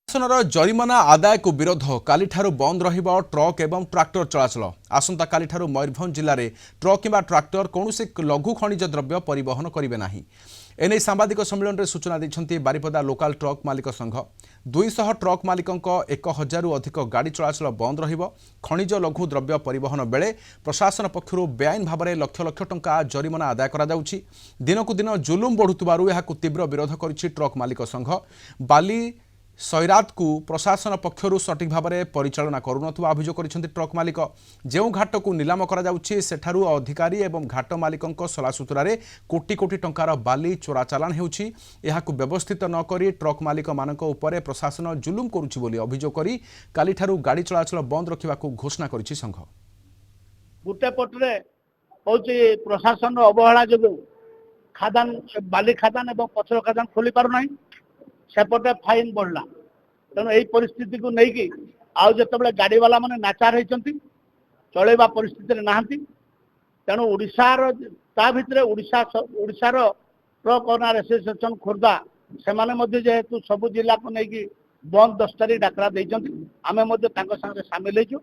प्रशासनर जरिमाना आदाय को विरोध काली बंद रहिबो ट्रक एवं ट्राक्टर चलाचल आसंता काली मयूरभंज जिले में ट्रक किंबा ट्राक्टर कौन लघु खनिज द्रव्य परिवहन करेंगे नहीं। एने सांबादिक सम्मेलन में सूचना देते बारिपदा लोकाल ट्रक मालिक संघ 200 ट्रक मालिकों 1000 रु अधिक गाड़ी चलाचल बंद रहिबो। खनिज लघु द्रव्य परिवहन बेले प्रशासन पक्षर बेआईन भाव में लक्ष लक्ष टंका जरिमाना आदाय करा जाउछि। दिनकु दिन जुलुम बढ़ुथिबारु एहाकु तीव्र विरोध करिछि ट्रक मालिक संघ। बाली सैरात को प्रशासन पक्षर सठिक भाव में परिचालना करुनथुवा अभियोग करिसेंति ट्रक मालिक। जो घाट को निलाम करा जाउछि सेठारु अधिकारी एवं घाट मालिकों सलासुतुरारे कोटी कोटी टंकार बाली चोरा चालान हेउछि। एहाकु व्यवस्थित न करी ट्रक मालिक मानक उपरे प्रशासन जुलुम करुछि बोली अभियोग करी कालीठारु गाड़ी चलाचल बंद रखिबाकु घोषणा करिछि संघ। गुटे पटरे होछि प्रशासन अवहेला जोगु खादान बाली खादान एवं पथर खादान खोली पारु नाही सेपटे फाइन बढ़ला। तेणु यही परिस्थिति को लेकिन आउ जो गाड़ी वाला माने नाचार होती चलैबा परिस्थिति नहांती। तेणु ओडिशार ता भितरे ओडिशार ट्रक ओनर एसोसिएशन खोर्धा से जेहेतु सब जिला को लेकिन बंद 10 तारिख डाकरा देइछंती आमे सामिल होइछु।